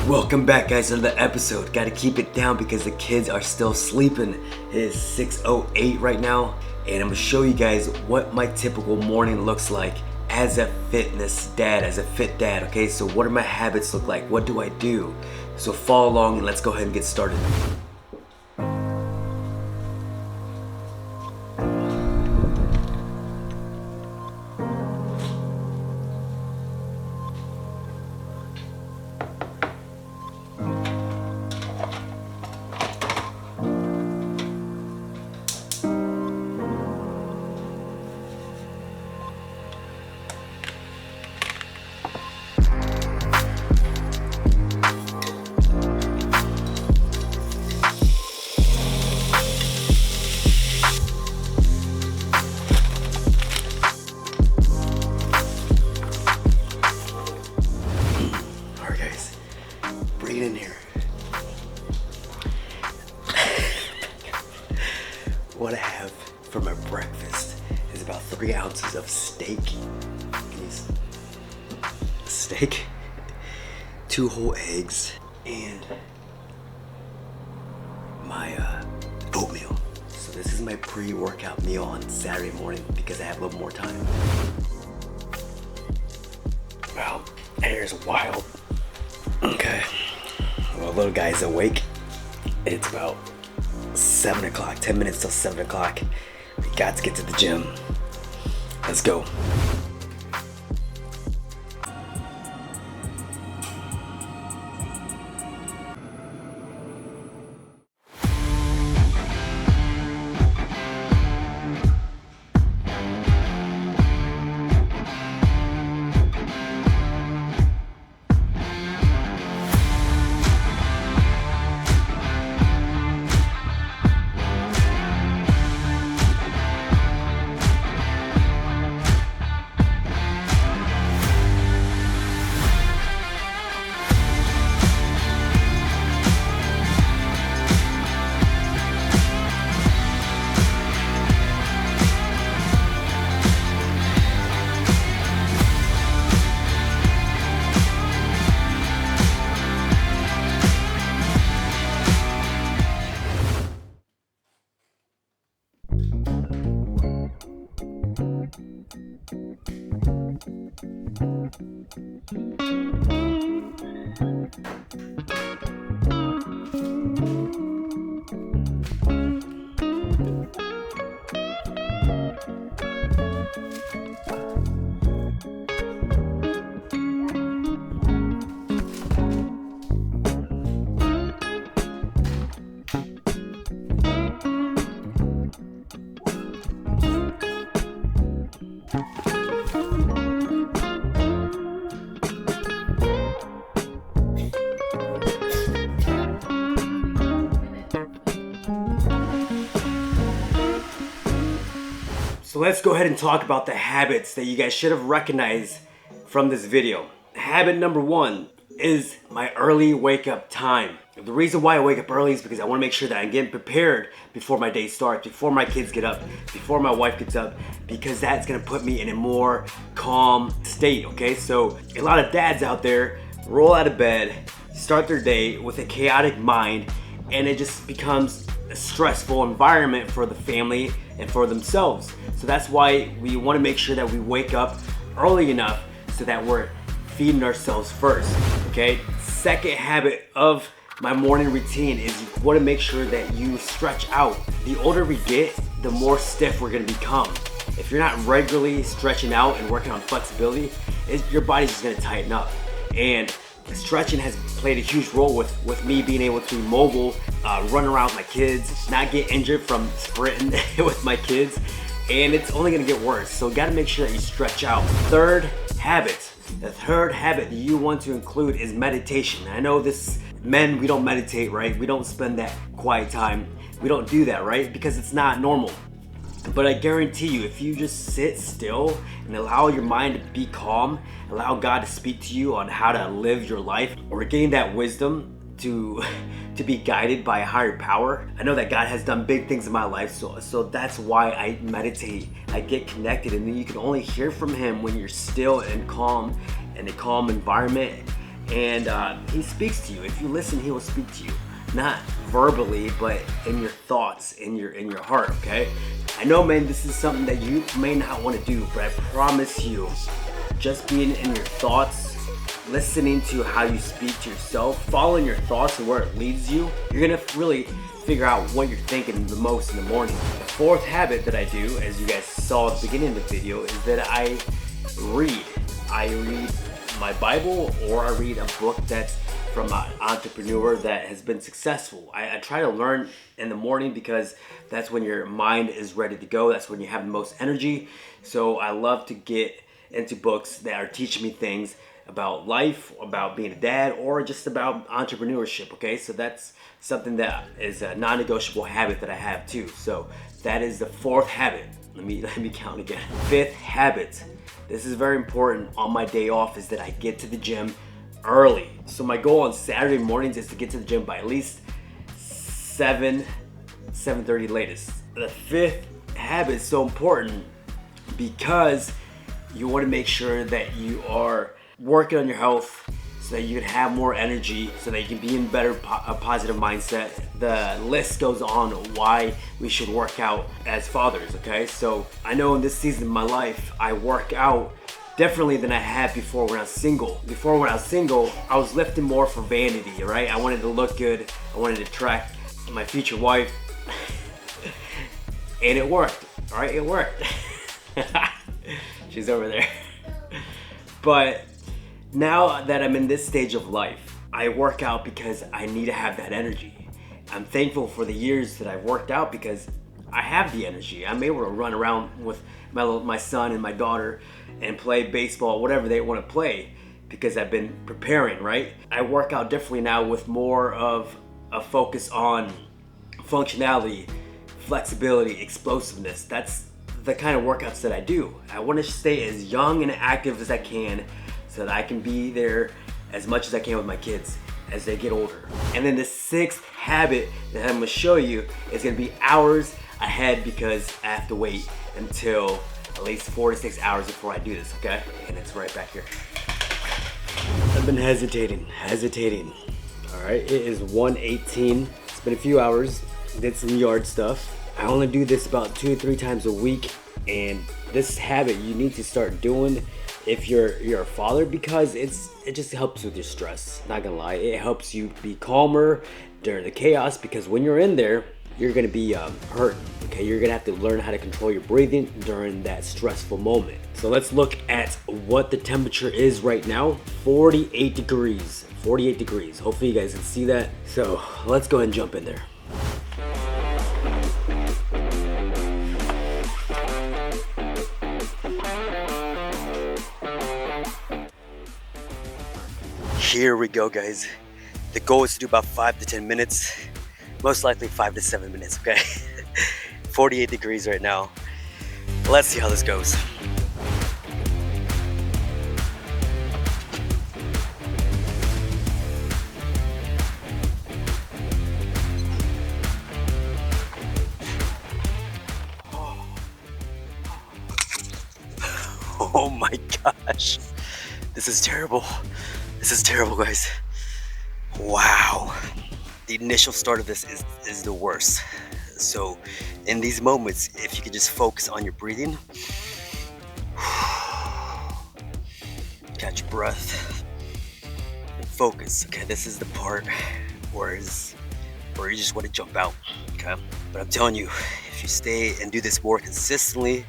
Welcome back, guys, to another episode. Gotta keep it down because the kids are still sleeping. It is 6:08 right now, and I'm gonna show you guys what my typical morning looks like as a fitness dad, as a fit dad, okay? So what do my habits look like? What do I do? So follow along and let's go ahead and get started. In here. What I have for my breakfast is about 3 ounces of steak. Steak, 2 whole eggs, and my oatmeal. So this is my pre-workout meal on Saturday morning because I have a little more time. Well, air's wild. Okay. Well, little guy's awake. It's about 7 o'clock, 10 minutes till 7 o'clock. We got to get to the gym. Let's go. So let's go ahead and talk about the habits that you guys should have recognized from this video. Habit number 1 is my early wake up time. The reason why I wake up early is because I want to make sure that I'm getting prepared before my day starts, before my kids get up, before my wife gets up, because that's going to put me in a more calm state, okay? So a lot of dads out there roll out of bed, start their day with a chaotic mind, and it just becomes a stressful environment for the family and for themselves. So that's why we want to make sure that we wake up early enough so that we're feeding ourselves first, okay? Second habit of my morning routine is you want to make sure that you stretch out. The older we get, the more stiff we're going to become. If you're not regularly stretching out and working on flexibility, your body's just going to tighten up. And stretching has played a huge role with me being able to be mobile, run around with my kids, not get injured from sprinting with my kids, and it's only gonna get worse. So gotta make sure that you stretch out. The third habit that you want to include is meditation. I know men, we don't meditate, right? We don't spend that quiet time. We don't do that, right? Because it's not normal. But I guarantee you, if you just sit still and allow your mind to be calm, allow God to speak to you on how to live your life, or gain that wisdom to be guided by a higher power. I know that God has done big things in my life, so that's why I meditate. I get connected, and then you can only hear from Him when you're still and calm in a calm environment. and he speaks to you. If you listen, he will speak to you, not verbally, but in your thoughts, in your heart. Okay, I know, man, this is something that you may not want to do, but I promise you, just being in your thoughts, listening to how you speak to yourself, following your thoughts and where it leads you, you're gonna really figure out what you're thinking the most in the morning. The fourth habit that I do, as you guys saw at the beginning of the video, is that I read. I read my Bible, or I read a book that's from an entrepreneur that has been successful. I try to learn in the morning because that's when your mind is ready to go. That's when you have the most energy. So I love to get into books that are teaching me things about life, about being a dad, or just about entrepreneurship. Okay, so that's something that is a non-negotiable habit that I have too. So that is the fourth habit. Let me count again. Fifth habit. This is very important on my day off, is that I get to the gym early. So my goal on Saturday mornings is to get to the gym by at least 7:30 latest. The fifth habit is so important because you want to make sure that you are working on your health so that you can have more energy, so that you can be in a positive mindset. The list goes on why we should work out as fathers, okay? So I know in this season of my life, I work out differently than I had before when I was single. Before, when I was single, I was lifting more for vanity, right? I wanted to look good. I wanted to attract my future wife. And it worked, all right? It worked. She's over there. But now that I'm in this stage of life, I work out because I need to have that energy. I'm thankful for the years that I've worked out because I have the energy. I'm able to run around with my son and my daughter and play baseball, whatever they want to play, because I've been preparing, right? I work out differently now with more of a focus on functionality, flexibility, explosiveness. That's the kind of workouts that I do. I want to stay as young and active as I can so that I can be there as much as I can with my kids as they get older. And then the sixth habit that I'm gonna show you is gonna be hours ahead, because I have to wait until at least 4 to 6 hours before I do this, okay? And it's right back here. I've been hesitating. All right, it is 1:18. It's been a few hours. Did some yard stuff. I only do this about 2 or 3 times a week, and this habit you need to start doing if you're a father, because it just helps with your stress. Not gonna lie, it helps you be calmer during the chaos, because when you're in there, you're gonna be hurt. Okay, you're gonna have to learn how to control your breathing during that stressful moment. So let's look at what the temperature is right now. 48 degrees. 48 degrees. Hopefully you guys can see that. So let's go ahead and jump in there. Here we go, guys. The goal is to do about 5 to 10 minutes, most likely 5 to 7 minutes, okay? 48 degrees right now. Let's see how this goes. Oh my gosh. This is terrible. This is terrible, guys. Wow. The initial start of this is the worst. So in these moments, if you could just focus on your breathing, catch your breath, and focus. Okay, this is the part where you just want to jump out. Okay, but I'm telling you, if you stay and do this more consistently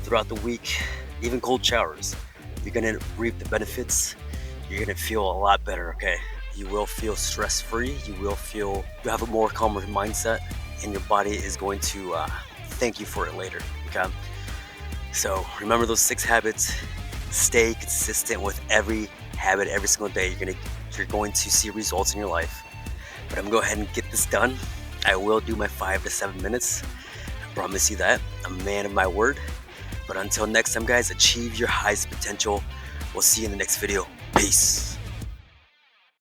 throughout the week, even cold showers, you're gonna reap the benefits. You're gonna feel a lot better, okay? You will feel stress-free. You have a more calmer mindset, and your body is going to thank you for it later, okay? So remember those 6 habits. Stay consistent with every habit every single day. You're going to see results in your life. But I'm gonna go ahead and get this done. I will do my 5 to 7 minutes. I promise you that. I'm a man of my word. But until next time, guys, achieve your highest potential. We'll see you in the next video. Peace.